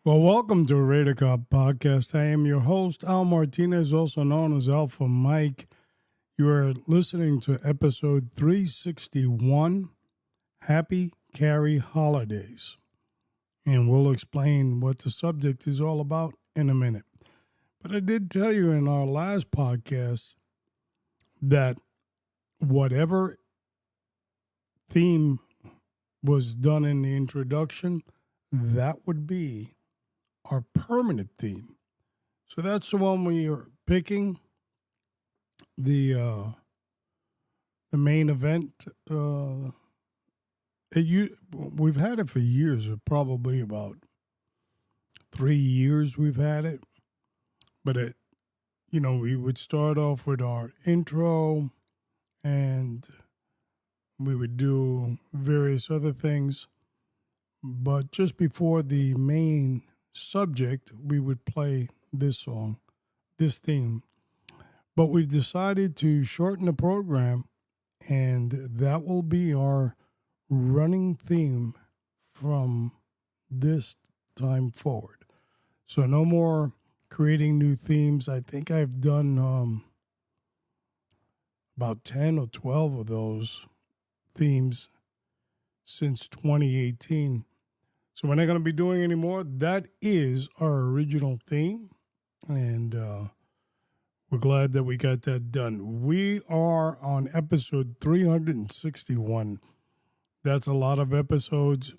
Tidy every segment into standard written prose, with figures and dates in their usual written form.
Well, welcome to Radar Cop Podcast. I am your host, Al Martinez, also known as Alpha Mike. You are listening to episode 361, Happy Carry Holidays. And we'll explain what the subject is all about in a minute. But I did tell you in our last podcast that whatever theme was done in the introduction, that would be our permanent theme. So that's the one we are picking. The main event. We've had it for years, probably about 3 years we've had it. But we would start off with our intro, and we would do various other things. But just before the main subject, we would play this song, this theme. But we've decided to shorten the program, and that will be our running theme from this time forward. So no more creating new themes. I think I've done about 10 or 12 of those themes since 2018. So we're not going to be doing any more. That is our original theme, and we're glad that we got that done. We are on episode 361. That's a lot of episodes.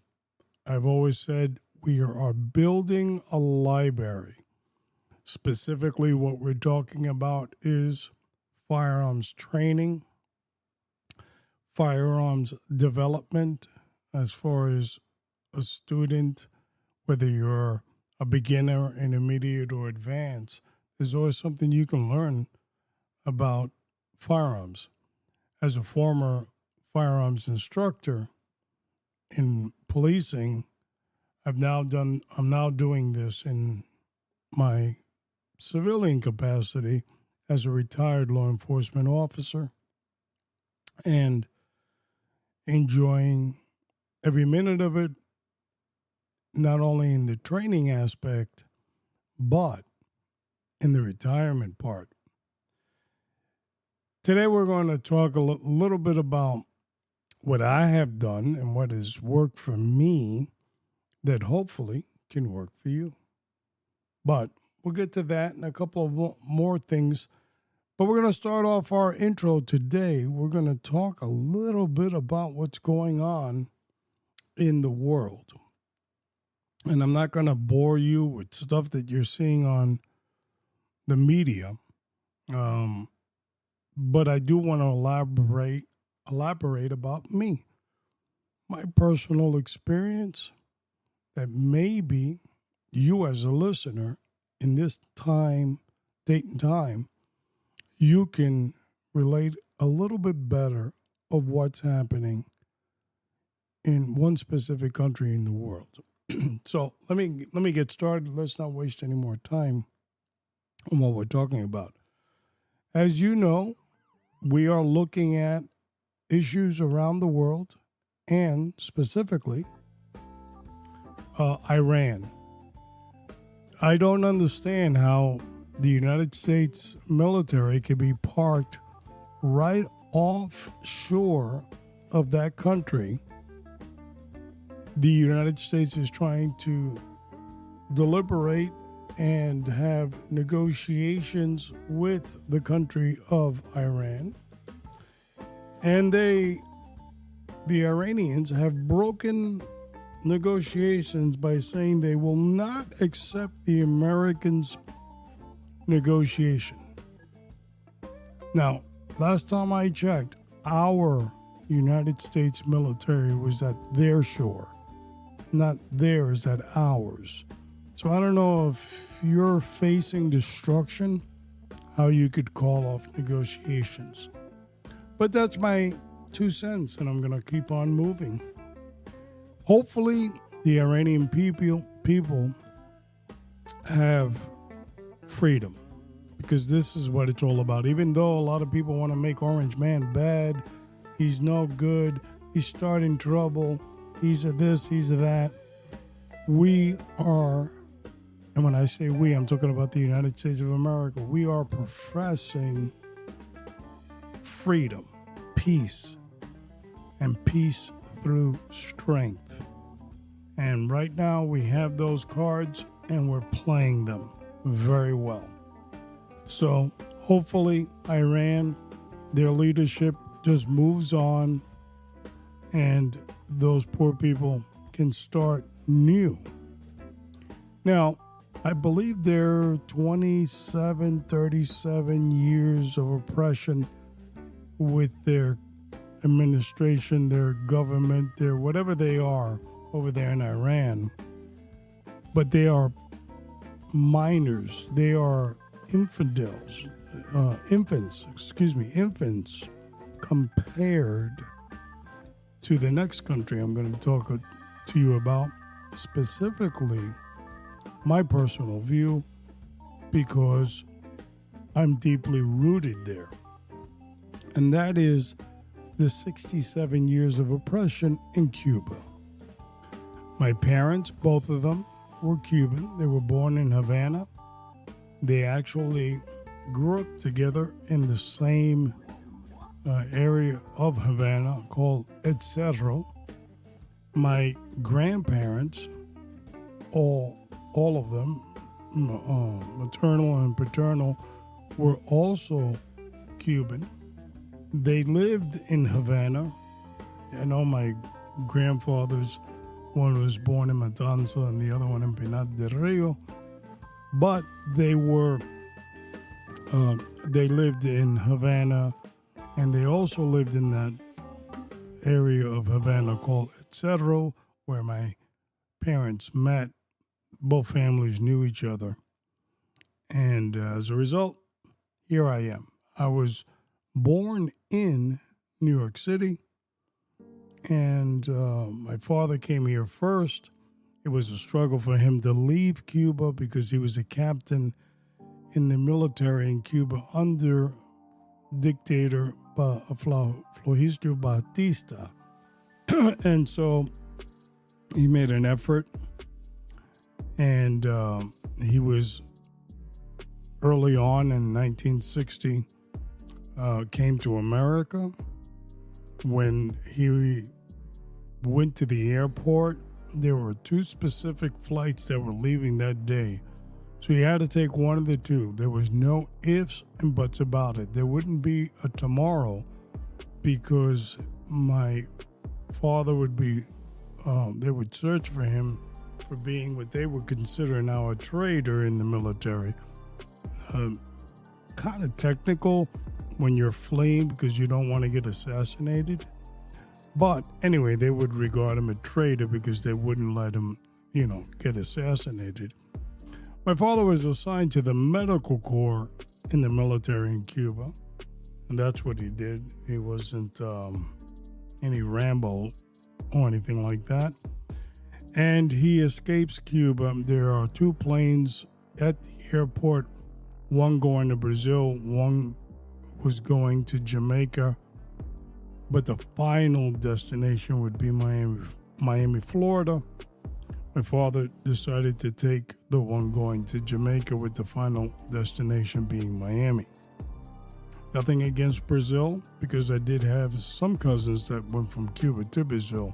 I've always said we are building a library. Specifically, what we're talking about is firearms training, firearms development, as far as a student, whether you're a beginner, intermediate, or advanced, there's always something you can learn about firearms. As a former firearms instructor in policing, I'm now doing this in my civilian capacity as a retired law enforcement officer, and enjoying every minute of it, not only in the training aspect, but in the retirement part. Today we're going to talk a little bit about what I have done and what has worked for me that hopefully can work for you. But we'll get to that and a couple of more things. But we're going to start off our intro today. We're going to talk a little bit about what's going on in the world. And I'm not going to bore you with stuff that you're seeing on the media. But I do want to elaborate about me, my personal experience, that maybe you as a listener in this date and time, you can relate a little bit better of what's happening in one specific country in the world. So let me get started. Let's not waste any more time on what we're talking about. As you know, we are looking at issues around the world, and specifically Iran. I don't understand how the United States military could be parked right offshore of that country. The United States is trying to deliberate and have negotiations with the country of Iran. And the Iranians have broken negotiations by saying they will not accept the Americans' negotiation. Now, last time I checked, our United States military was at their shore, not theirs, at ours. So I don't know if you're facing destruction, how you could call off negotiations. But that's my 2 cents, and I'm going to keep on moving. Hopefully, the Iranian people have freedom, because this is what it's all about. Even though a lot of people want to make Orange Man bad, he's no good, he's starting trouble, he's a this, he's a that, we are and when I say we, I'm talking about the United States of America, we are professing freedom, peace, and peace through strength. And right now we have those cards and we're playing them very well. So hopefully Iran, their leadership just moves on and those poor people can start new. Now, I believe there are 37 years of oppression with their administration, their government, their whatever they are over there in Iran. But they are minors. They are infants compared to the next country I'm going to talk to you about, specifically my personal view, because I'm deeply rooted there. And that is the 67 years of oppression in Cuba. My parents, both of them, were Cuban. They were born in Havana. They actually grew up together in the same area of Havana called El Cerro. My grandparents, all of them, maternal and paternal, were also Cuban. They lived in Havana. I know my grandfathers, one was born in Matanza and the other one in Pinar del Rio, but they lived in Havana, and they also lived in that area of Havana called El Cerro, where my parents met. Both families knew each other. And as a result, here I am. I was born in New York City, and my father came here first. It was a struggle for him to leave Cuba because he was a captain in the military in Cuba under dictator Fulgencio Batista. And so he made an effort, and he was early on in 1960, came to America. When he went to the airport, there were two specific flights that were leaving that day. So he had to take one of the two. There was no ifs and buts about it. There wouldn't be a tomorrow because my father would be, they would search for him for being what they would consider now a traitor in the military. Kind of technical when you're fleeing because you don't want to get assassinated. But anyway, they would regard him a traitor because they wouldn't let him, get assassinated. My father was assigned to the medical corps in the military in Cuba, and that's what he did. He wasn't any Rambo or anything like that. And he escapes Cuba. There are two planes at the airport, one going to Brazil, one was going to Jamaica, but the final destination would be Miami, Florida. My father decided to take the one going to Jamaica with the final destination being Miami. Nothing against Brazil, because I did have some cousins that went from Cuba to Brazil,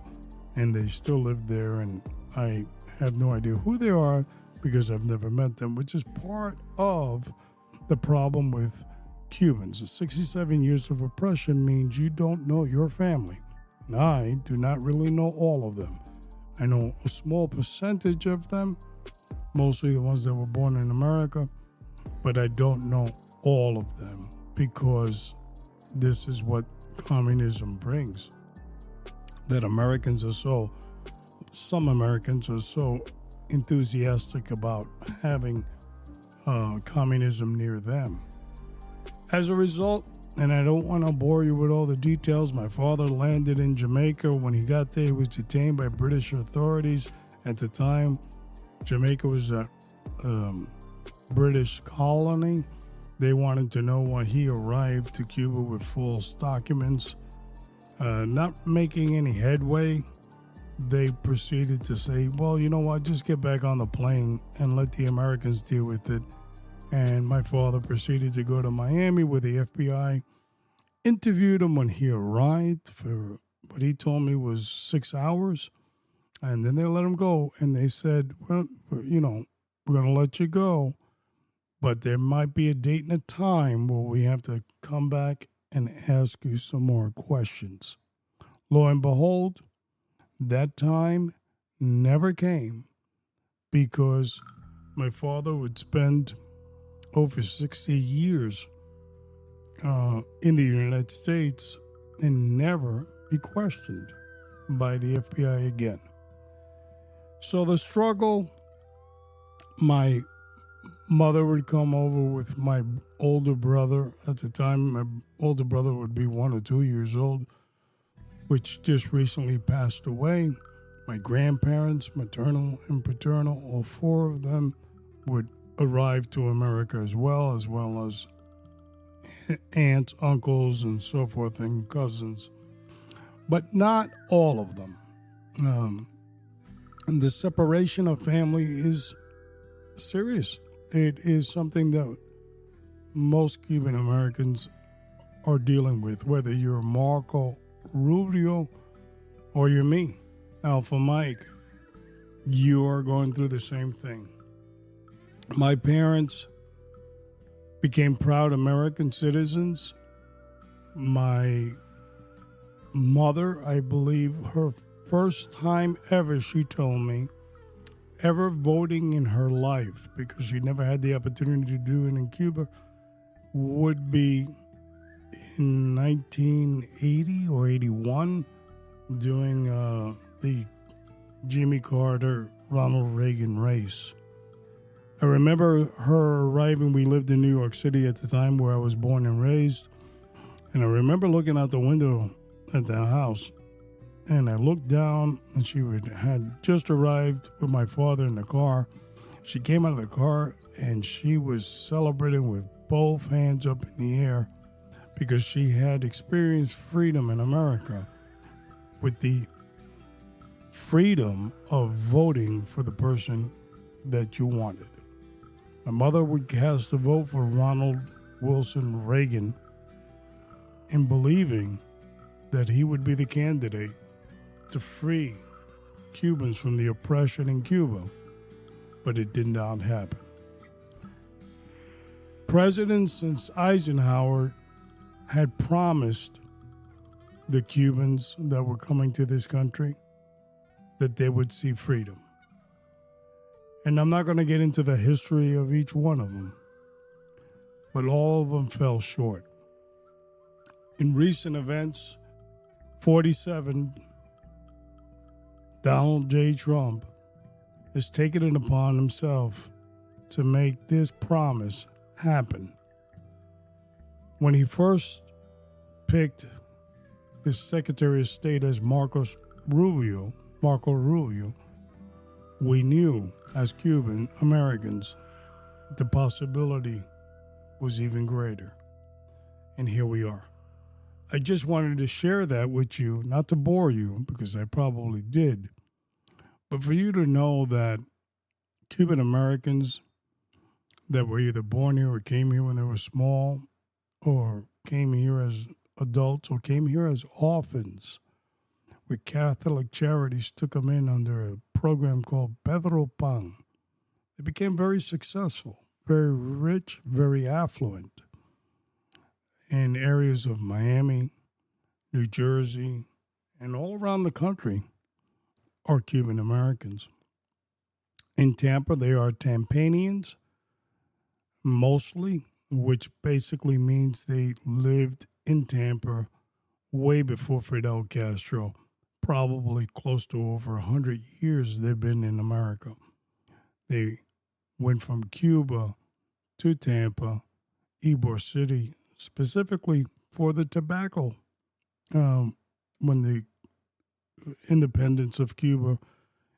and they still live there, and I have no idea who they are because I've never met them, which is part of the problem with Cubans. The 67 years of oppression means you don't know your family. And I do not really know all of them. I know a small percentage of them, mostly the ones that were born in America, but I don't know all of them because this is what communism brings. That some Americans are so enthusiastic about having communism near them. As a result, and I don't want to bore you with all the details, my father landed in Jamaica. When he got there, he was detained by British authorities. At the time, Jamaica was a British colony. They wanted to know why he arrived to Cuba with false documents, not making any headway. they proceeded to say, well, you know what, just get back on the plane and let the Americans deal with it. And my father proceeded to go to Miami, where the FBI interviewed him when he arrived for what he told me was 6 hours. And then they let him go. And they said, well, you know, we're going to let you go, but there might be a date and a time where we have to come back and ask you some more questions. Lo and behold, that time never came, because my father would spend over 60 years in the United States and never be questioned by the FBI again. So the struggle, my mother would come over with my older brother. At the time, my older brother would be 1 or 2 years old, which just recently passed away. My grandparents, maternal and paternal, all 4 of them would arrive to America as well as aunts, uncles, and so forth, and cousins. But not all of them. And the separation of family is serious. It is something that most Cuban Americans are dealing with, whether you're Marco Rubio or you're me, Alpha Mike. You are going through the same thing. My parents became proud American citizens. My mother, I believe, her first time ever, she told me, ever voting in her life, because she never had the opportunity to do it in Cuba, would be in 1980 or 81 during the Jimmy Carter, Ronald Reagan race. I remember her arriving. We lived in New York City at the time, where I was born and raised. And I remember looking out the window at the house, and I looked down, and she had just arrived with my father in the car. She came out of the car, and she was celebrating with both hands up in the air, because she had experienced freedom in America, with the freedom of voting for the person that you wanted. My mother would cast a vote for Ronald Wilson Reagan, in believing that he would be the candidate to free Cubans from the oppression in Cuba, but it did not happen. Presidents since Eisenhower had promised the Cubans that were coming to this country that they would see freedom. And I'm not going to get into the history of each one of them, but all of them fell short. In recent events, 47, Donald J. Trump has taken it upon himself to make this promise happen. When he first picked his Secretary of State as Marco Rubio, we knew as Cuban Americans that the possibility was even greater. And here we are. I just wanted to share that with you, not to bore you, because I probably did, but for you to know that Cuban Americans that were either born here or came here when they were small, or came here as adults, or came here as orphans, with Catholic Charities took them in under a program called Pedro Pan. They became very successful, very rich, very affluent in areas of Miami, New Jersey, and all around the country are Cuban Americans. In Tampa, they are Tampanians, mostly, which basically means they lived in Tampa way before Fidel Castro. Probably close to over 100 years they've been in America. They went from Cuba to Tampa, Ybor City, specifically for the tobacco. When the independence of Cuba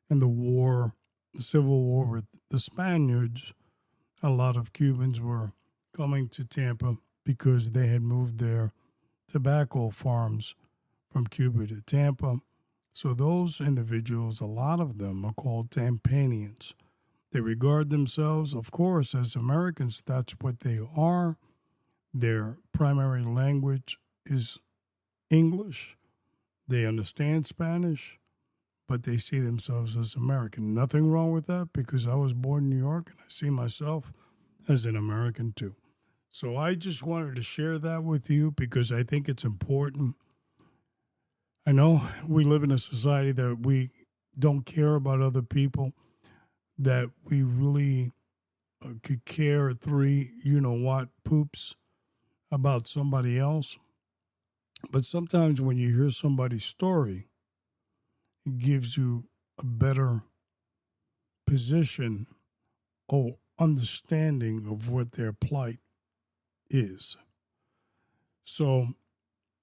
and the civil war with the Spaniards, a lot of Cubans were coming to Tampa because they had moved their tobacco farms from Cuba to Tampa. So those individuals, a lot of them are called Tampanians. They regard themselves, of course, as Americans. That's what they are. Their primary language is English. They understand Spanish, but they see themselves as American. Nothing wrong with that because I was born in New York and I see myself as an American too. So I just wanted to share that with you because I think it's important. I know we live in a society that we don't care about other people, that we really could care three, poops about somebody else. But sometimes when you hear somebody's story, it gives you a better position or understanding of what their plight is. So,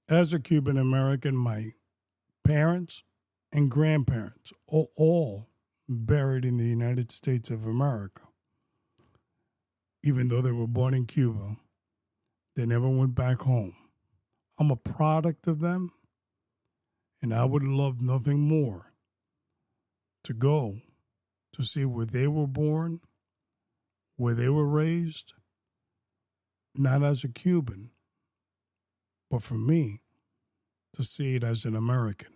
as a Cuban American, my parents and grandparents are all buried in the United States of America. Even though they were born in Cuba, they never went back home. I'm a product of them, and I would love nothing more to go to see where they were born, where they were raised, not as a Cuban, but for me, to see it as an American.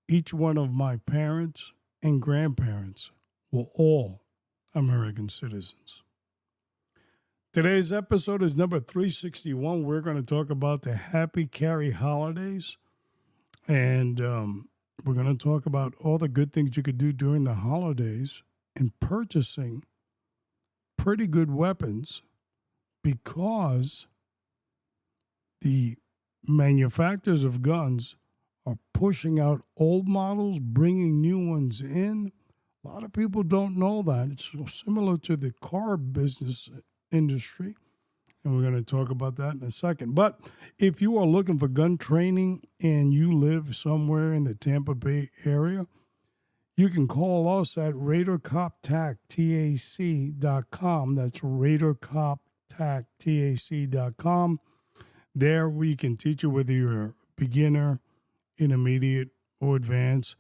Each one of my parents and grandparents were all American citizens. Today's episode is number 361. We're going to talk about the Happy Carry holidays, and we're going to talk about all the good things you could do during the holidays in purchasing pretty good weapons because the manufacturers of guns are pushing out old models, bringing new ones in. A lot of people don't know that. It's similar to the car business industry, and we're going to talk about that in a second. But if you are looking for gun training and you live somewhere in the Tampa Bay area, you can call us at RaiderCopTAC.com. That's RaiderCopTAC.com. There we can teach you whether you're a beginner, intermediate, or advanced,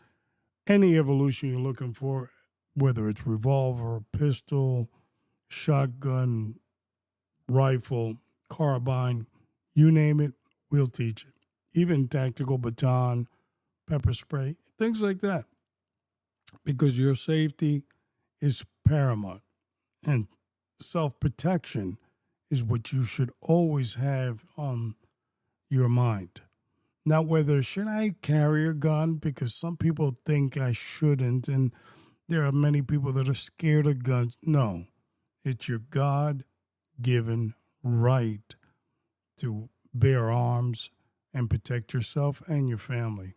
any evolution you're looking for, whether it's revolver, pistol, shotgun, rifle, carbine, you name it, we'll teach it. Even tactical baton, pepper spray, things like that. Because your safety is paramount. And self-protection is what you should always have on your mind. Not whether should I carry a gun, because some people think I shouldn't, and there are many people that are scared of guns. No, it's your God-given right to bear arms and protect yourself and your family.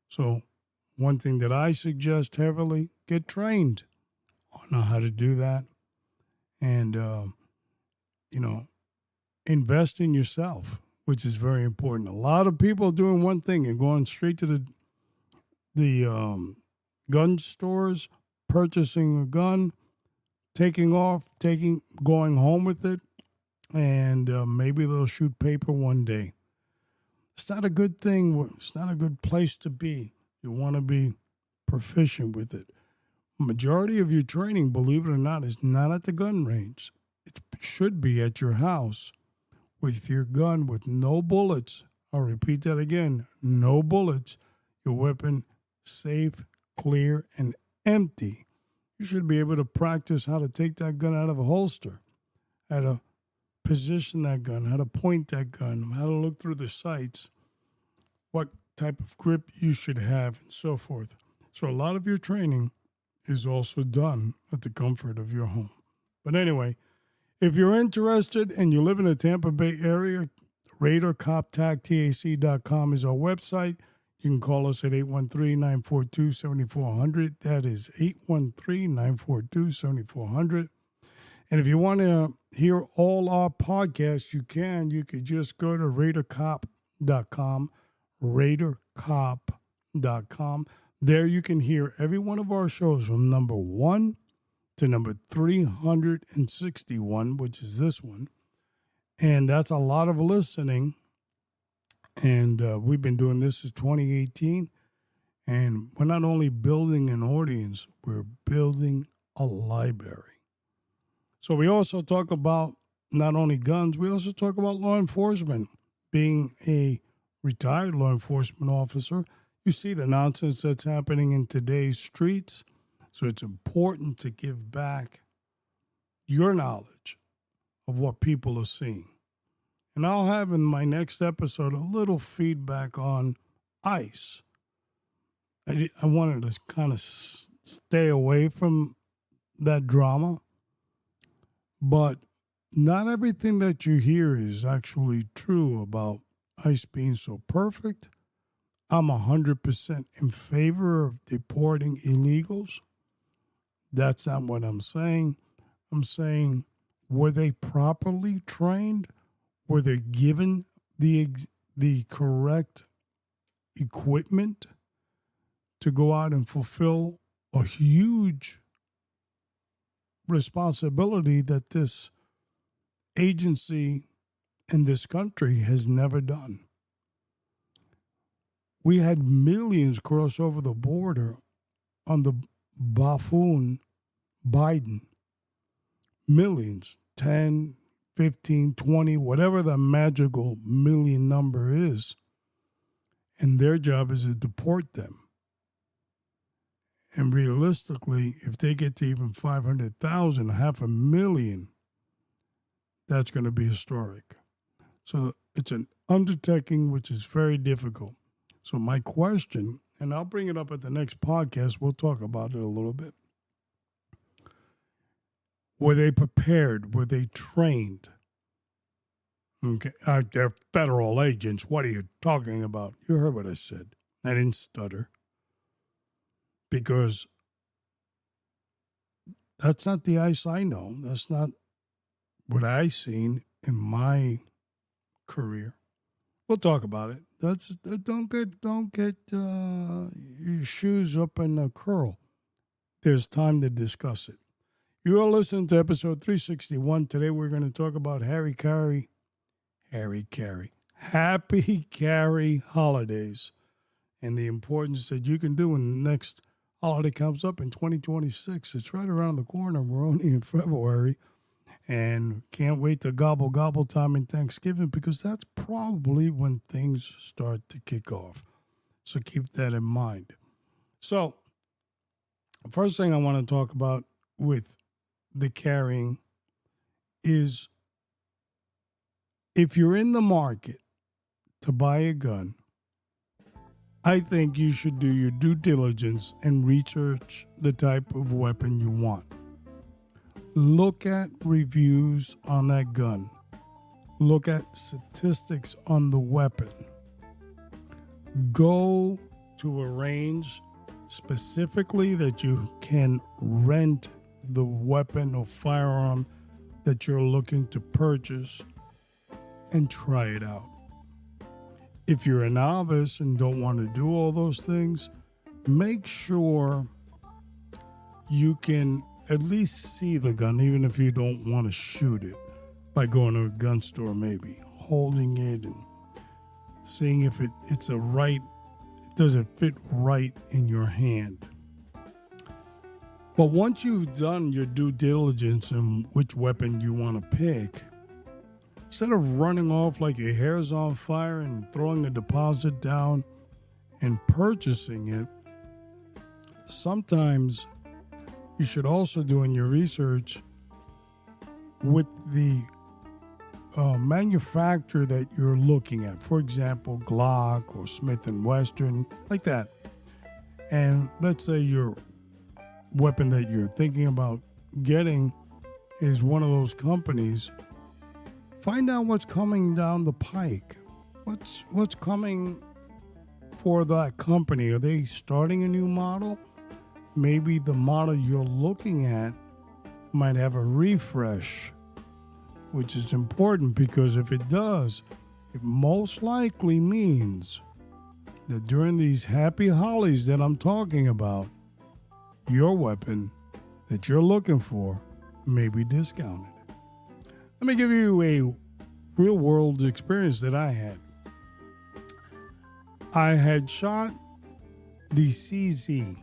So one thing that I suggest heavily, get trained on how to do that. And, invest in yourself, which is very important. A lot of people are doing one thing and going straight to the gun stores, purchasing a gun, going home with it, and maybe they'll shoot paper one day. It's not a good thing. It's not a good place to be. You want to be proficient with it. Majority of your training, believe it or not, is not at the gun range. It should be at your house with your gun with no bullets. I'll repeat that again. No bullets. Your weapon safe, clear, and empty. You should be able to practice how to take that gun out of a holster, how to position that gun, how to point that gun, how to look through the sights, what type of grip you should have, and so forth. So a lot of your training is also done at the comfort of your home. But anyway, if you're interested and you live in the Tampa Bay area, RaiderCopTAC.com is our website. You can call us at 813-942-7400. That is 813-942-7400. And if you want to hear all our podcasts, you can. You could just go to RaiderCop.com, RaiderCop.com. There you can hear every one of our shows from number 1 to number 361, which is this one. And that's a lot of listening. And we've been doing this since 2018. And we're not only building an audience, we're building a library. So we also talk about not only guns, we also talk about law enforcement. Being a retired law enforcement officer, you see the nonsense that's happening in today's streets. So it's important to give back your knowledge of what people are seeing. And I'll have in my next episode a little feedback on ICE. I wanted to kind of stay away from that drama, but not everything that you hear is actually true about ICE being so perfect. I'm 100% in favor of deporting illegals. That's not what I'm saying. I'm saying, were they properly trained? Were they given the correct equipment to go out and fulfill a huge responsibility that this agency in this country has never done? We had millions cross over the border on the buffoon Biden. Millions, 10, 15, 20, whatever the magical million number is. And their job is to deport them. And realistically, if they get to even 500,000, 500,000, that's going to be historic. So it's an undertaking which is very difficult. So my question, and I'll bring it up at the next podcast, we'll talk about it a little bit. Were they prepared? Were they trained? Okay, they're federal agents. What are you talking about? You heard what I said. I didn't stutter. Because that's not the ICE I know. That's not what I've seen in my career. We'll talk about it. Don't get your shoes up in a curl. There's time to discuss it. You are listening to episode 361. Today we're going to talk about Happy Carry holidays and the importance that you can do when the next holiday comes up in 2026. It's right around the corner. We're only in February. And can't wait to gobble time in Thanksgiving, because that's probably when things start to kick off. So keep that in mind. So first thing I want to talk about with the carrying is, if you're in the market to buy a gun, I think you should do your due diligence and research the type of weapon you want. Look at reviews on that gun. Look at statistics on the weapon. Go to a range specifically that you can rent the weapon or firearm that you're looking to purchase and try it out. If you're a novice and don't want to do all those things, make sure you can at least see the gun, even if you don't want to shoot it, by going to a gun store, maybe holding it and seeing if it's a right, does it fit right in your hand. But once you've done your due diligence in which weapon you want to pick, instead of running off like your hair's on fire and throwing a deposit down and purchasing it, sometimes you should also do in your research with the manufacturer that you're looking at. For example, Glock or Smith & Wesson, like that. And let's say your weapon that you're thinking about getting is one of those companies. Find out what's coming down the pike. What's coming for that company? Are they starting a new model? Maybe the model you're looking at might have a refresh, which is important, because if it does, it most likely means that during these happy holidays that I'm talking about, your weapon that you're looking for may be discounted. Let me give you a real world experience that I had. I had shot the CZ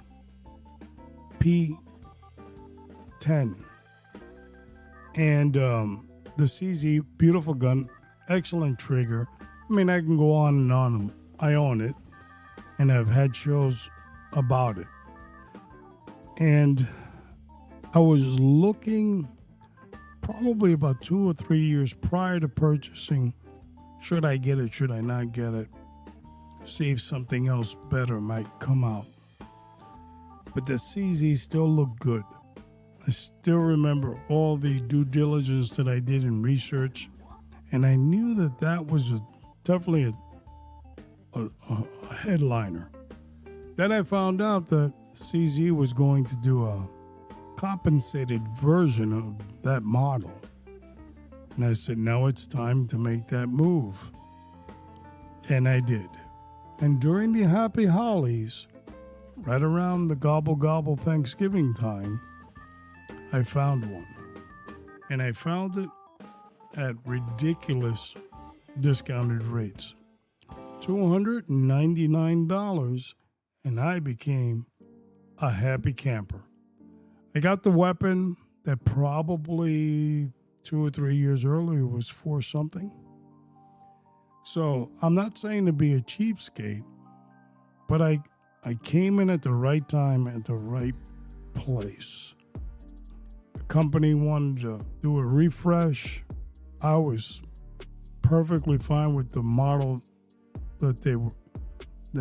P10. And the CZ, beautiful gun, excellent trigger. I mean, I can go on and on. I own it, and I've had shows about it. And I was looking probably about 2 or 3 years prior to purchasing, should I get it, should I not get it, see if something else better might come out. But the CZ still looked good. I still remember all the due diligence that I did in research, and I knew that that was definitely a headliner. Then I found out that CZ was going to do a compensated version of that model. And I said, now it's time to make that move. And I did. And during the Happy Hollies, right around the Gobble Gobble Thanksgiving time, I found one. And I found it at ridiculous discounted rates. $299, and I became a happy camper. I got the weapon that probably 2 or 3 years earlier was for something. So I'm not saying to be a cheapskate, but I came in at the right time at the right place. The company wanted to do a refresh. I was perfectly fine with the model that they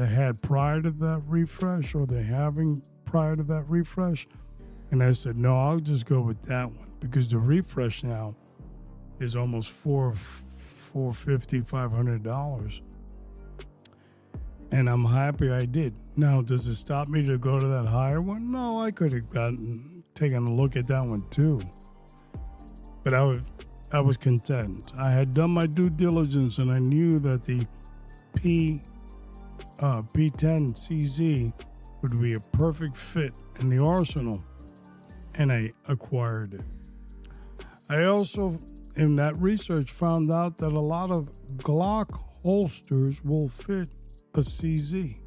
had prior to that refresh, or they're having prior to that refresh. And I said, no, I'll just go with that one, because the refresh now is almost $450, $500. And I'm happy I did. Now, does it stop me to go to that higher one? No, I could have taken a look at that one too. But I was content. I had done my due diligence, and I knew that the P10 CZ would be a perfect fit in the arsenal, and I acquired it. I also, in that research, found out that a lot of Glock holsters will fit a CZ,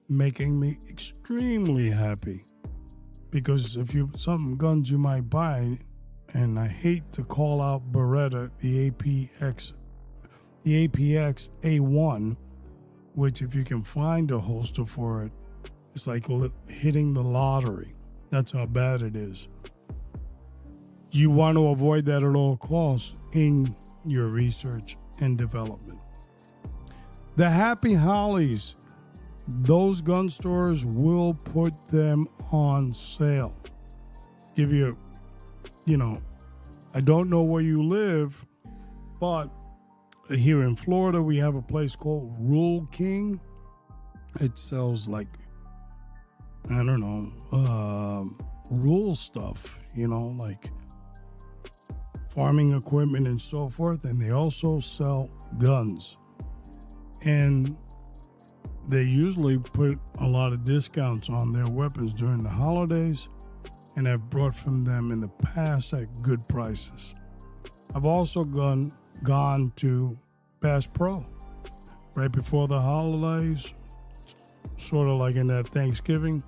making me extremely happy. Because if some guns you might buy, and I hate to call out Beretta, the APX A1, which if you can find a holster for it, it's like hitting the lottery. That's how bad it is. You want to avoid that at all costs in your research and development. The Happy Hollies, those gun stores will put them on sale. Give you, I don't know where you live, but here in Florida, we have a place called Rule King. It sells rule stuff, like farming equipment and so forth. And they also sell guns. And they usually put a lot of discounts on their weapons during the holidays. And I've brought from them in the past at good prices. I've also gone to Bass Pro right before the holidays, sort of like in that Thanksgiving.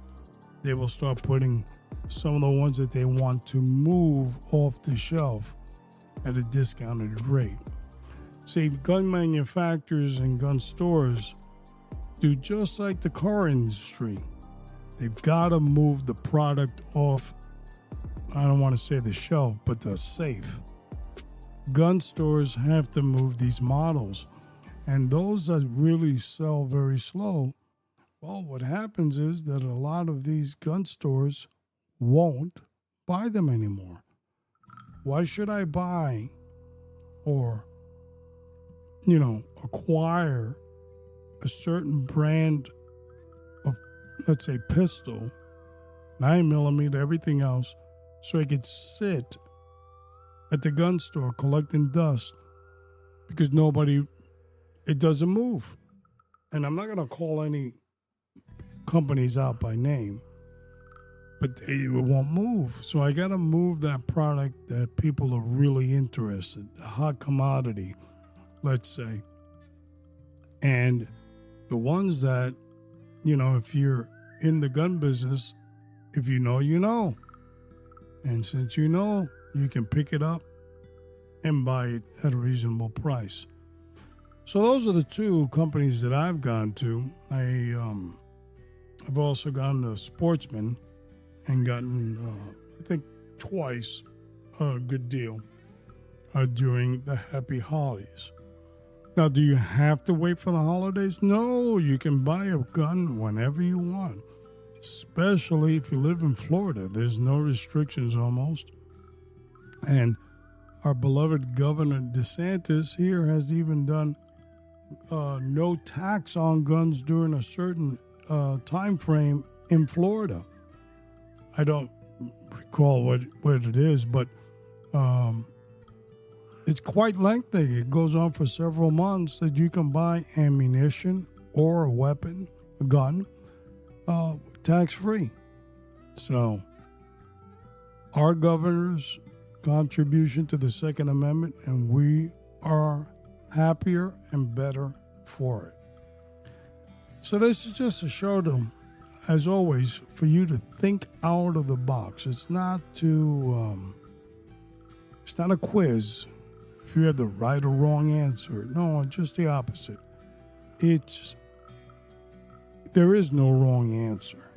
They will start putting some of the ones that they want to move off the shelf at a discounted rate. See, gun manufacturers and gun stores do just like the car industry. They've got to move the product off, I don't want to say the shelf, but the safe. Gun stores have to move these models. And those that really sell very slow, well, what happens is that a lot of these gun stores won't buy them anymore. Why should I buy or, acquire a certain brand of, let's say, pistol, 9mm, everything else, so it could sit at the gun store collecting dust because it doesn't move. And I'm not going to call any companies out by name, but it won't move. So I got to move that product that people are really interested, the hot commodity, let's say. And the ones that, if you're in the gun business, if you know, you know. And since you know, you can pick it up and buy it at a reasonable price. So those are the two companies that I've gone to. I've also gone to Sportsman and gotten, I think, twice a good deal during the happy holidays. Now, do you have to wait for the holidays? No, you can buy a gun whenever you want, especially if you live in Florida. There's no restrictions almost. And our beloved Governor DeSantis here has even done no tax on guns during a certain time frame in Florida. I don't recall what it is, but it's quite lengthy. It goes on for several months that you can buy ammunition or a weapon, a gun, tax-free. So our governor's contribution to the Second Amendment, and we are happier and better for it. So this is just a show to, as always, for you to think out of the box. It's not it's not a quiz. If you have the right or wrong answer, no, just the opposite. There is no wrong answer.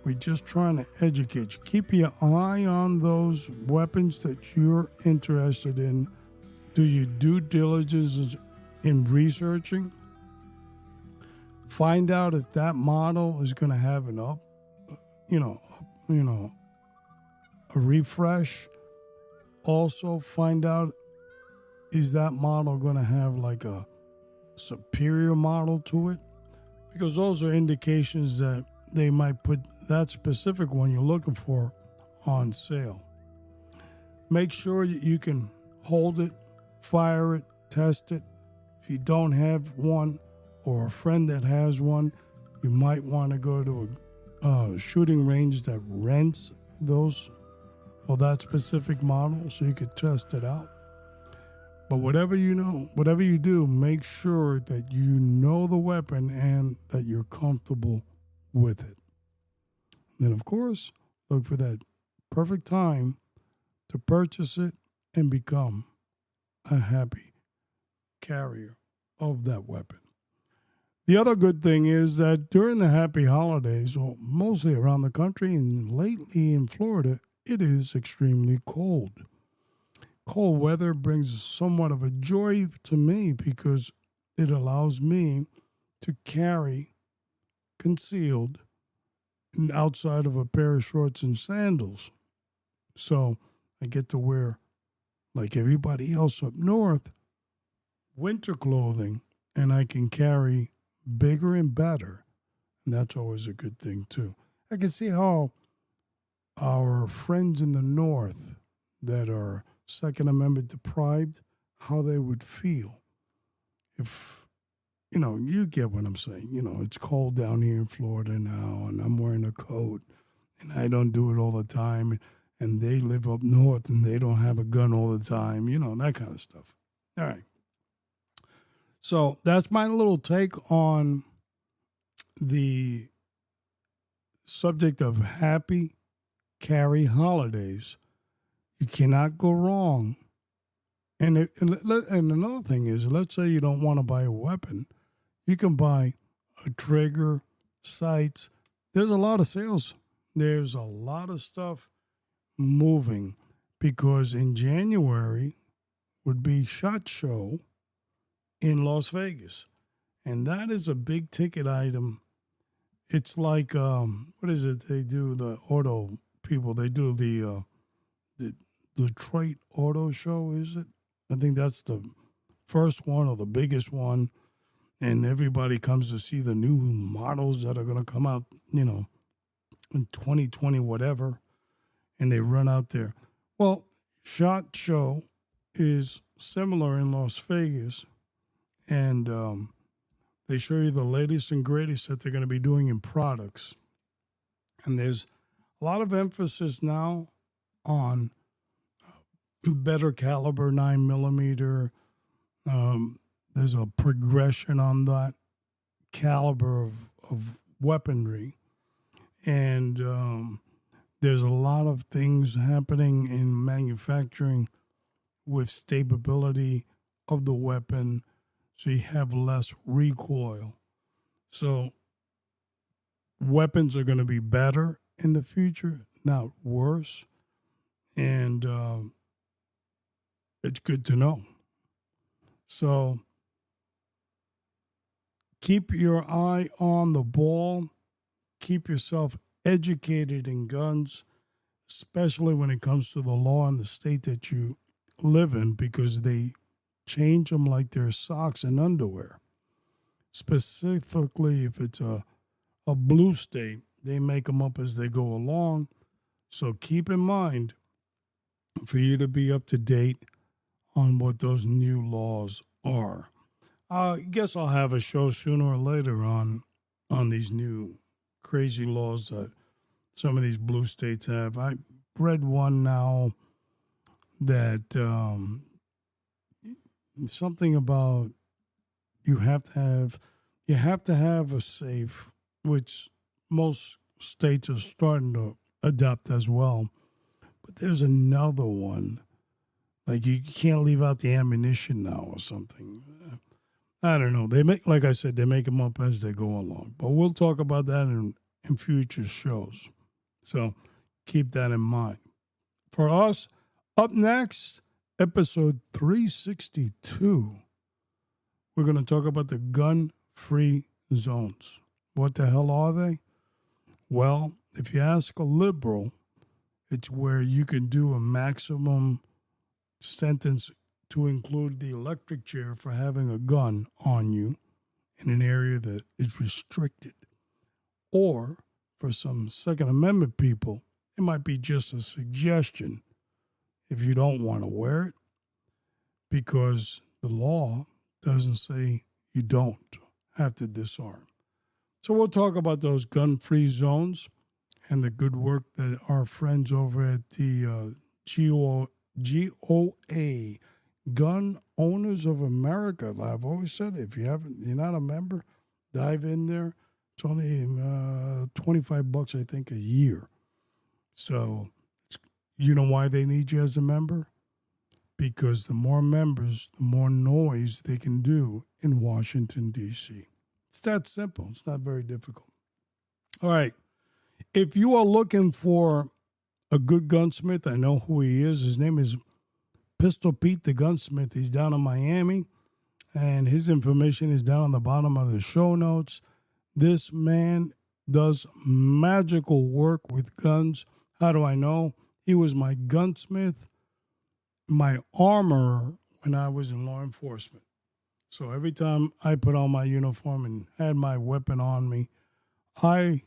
We're just trying to educate you. Keep your eye on those weapons that you're interested in. Do your due diligence in researching. Find out if that model is going to have a refresh. Also find out, is that model going to have like a superior model to it? Because those are indications that they might put that specific one you're looking for on sale. Make sure that you can hold it, fire it, test it. If you don't have one or a friend that has one, you might want to go to a shooting range that rents those or that specific model so you could test it out. But whatever you do, make sure that you know the weapon and that you're comfortable with it. And then, of course, look for that perfect time to purchase it and become a happy carrier of that weapon. The other good thing is that during the happy holidays, or mostly around the country and lately in Florida, it is extremely cold. Cold weather brings somewhat of a joy to me because it allows me to carry concealed outside of a pair of shorts and sandals. So I get to wear, like everybody else up north, winter clothing, and I can carry bigger and better. And that's always a good thing, too. I can see how our friends in the north that are Second Amendment deprived, how they would feel if, you get what I'm saying. It's cold down here in Florida now, and I'm wearing a coat, and I don't do it all the time, and they live up north, and they don't have a gun all the time, that kind of stuff. All right. So that's my little take on the subject of happy carry holidays. You cannot go wrong. And another thing is, let's say you don't want to buy a weapon. You can buy a trigger, sights. There's a lot of sales. There's a lot of stuff moving because in January would be SHOT Show in Las Vegas. And that is a big ticket item. It's like, what is it? They do the auto people. They do the Detroit Auto Show, is it? I think that's the first one or the biggest one. And everybody comes to see the new models that are going to come out, in 2020, whatever. And they run out there. Well, SHOT Show is similar in Las Vegas. And they show you the latest and greatest that they're going to be doing in products. And there's a lot of emphasis now on better caliber 9mm. There's a progression on that caliber of weaponry. And there's a lot of things happening in manufacturing with stability of the weapon, so you have less recoil. So weapons are going to be better in the future, not worse. And it's good to know. So keep your eye on the ball. Keep yourself educated in guns, especially when it comes to the law in the state that you live in, because they change them like they're socks and underwear. Specifically, if it's a blue state, they make them up as they go along. So keep in mind for you to be up to date on what those new laws are. I guess I'll have a show sooner or later on these new crazy laws that some of these blue states have. I read one now that something about you have to have a safe, which most states are starting to adopt as well. But there's another one, like you can't leave out the ammunition now or something. I don't know. They make, like I said, they make them up as they go along. But we'll talk about that in future shows. So keep that in mind. For us, up next, episode 362, we're going to talk about the gun-free zones. What the hell are they? Well, if you ask a liberal, it's where you can do a maximum sentence to include the electric chair for having a gun on you in an area that is restricted. Or for some Second Amendment people, it might be just a suggestion if you don't want to wear it, because the law doesn't say you don't have to disarm. So we'll talk about those gun-free zones and the good work that our friends over at the GOA, Gun Owners of America. I've always said, if you're not a member, dive in there. It's only $25, I think, a year. So you know why they need you as a member? Because the more members, the more noise they can do in Washington, D.C. It's that simple. It's not very difficult. All right. If you are looking for a good gunsmith, I know who he is. His name is Pistol Pete the Gunsmith. He's down in Miami, and his information is down on the bottom of the show notes. This man does magical work with guns. How do I know? He was my gunsmith, my armorer when I was in law enforcement. So every time I put on my uniform and had my weapon on me, I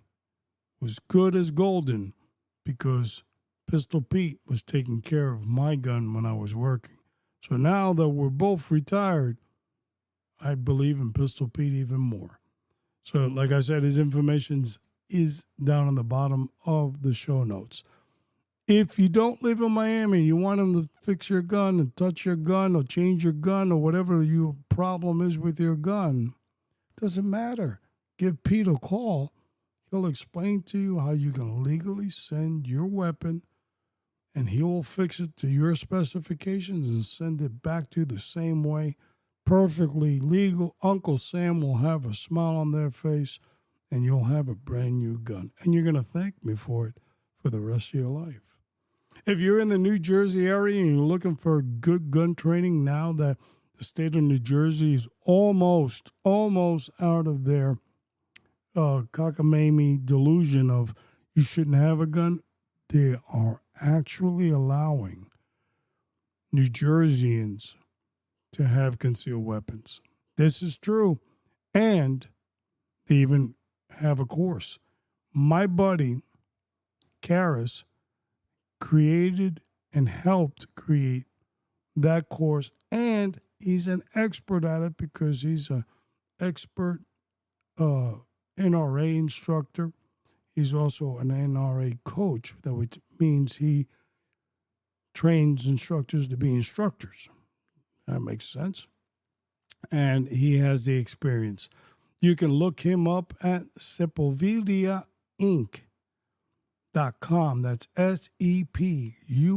was good as golden because Pistol Pete was taking care of my gun when I was working. So now that we're both retired, I believe in Pistol Pete even more. So like I said, his information is down on the bottom of the show notes. If you don't live in Miami, you want him to fix your gun and touch your gun or change your gun or whatever your problem is with your gun, doesn't matter. Give Pete a call. He'll explain to you how you can legally send your weapon, and he will fix it to your specifications and send it back to you the same way. Perfectly legal. Uncle Sam will have a smile on their face, and you'll have a brand new gun. And you're going to thank me for it for the rest of your life. If you're in the New Jersey area and you're looking for good gun training now that the state of New Jersey is almost out of their cockamamie delusion of you shouldn't have a gun, they are actually allowing New Jerseyans to have concealed weapons. This is true. And they even have a course. My buddy, Karis, created and helped create that course, and he's an expert at it because he's an expert NRA instructor. He's also an NRA coach, which means he trains instructors to be instructors. That makes sense. And he has the experience. You can look him up at sepulvedainc.com. That's SEPULVEDA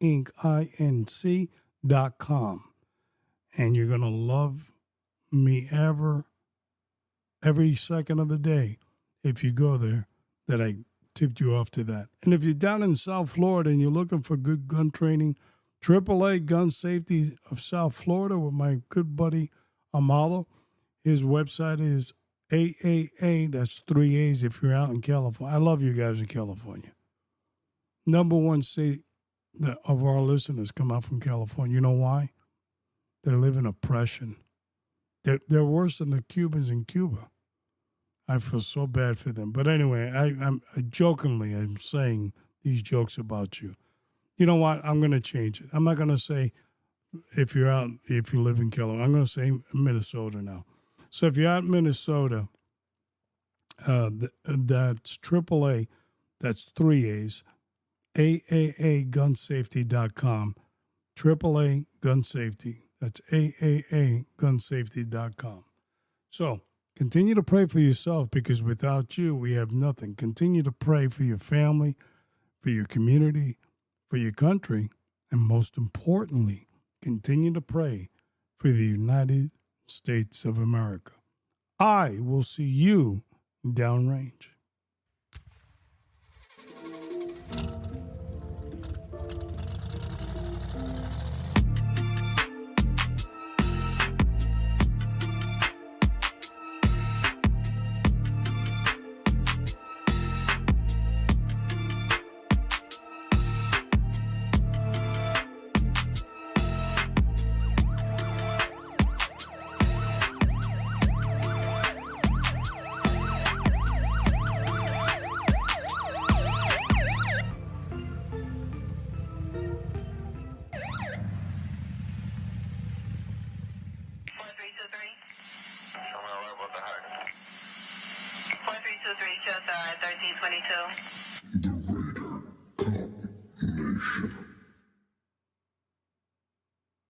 Inc.com. And you're going to love me every second of the day if you go there that I tipped you off to that. And if you're down in South Florida and you're looking for good gun training, AAA Gun Safety of South Florida with my good buddy Amalo. His website is AAA, that's 3 A's if you're out in California. I love you guys in California. Number one state of our listeners come out from California. You know why? They live in oppression. They're worse than the Cubans in Cuba. I feel so bad for them. But anyway, I'm saying these jokes about you. You know what? I'm going to change it. I'm not going to say if you live in California. I'm going to say Minnesota now. So if you're out in Minnesota, that's AAA, that's 3 A's, AAAgunsafety.com, AAA Gun Safety, that's AAAgunsafety.com. So continue to pray for yourself because without you, we have nothing. Continue to pray for your family, for your community, for your country, and most importantly, continue to pray for the United States of America. I will see you downrange. The Raider Cop Nation.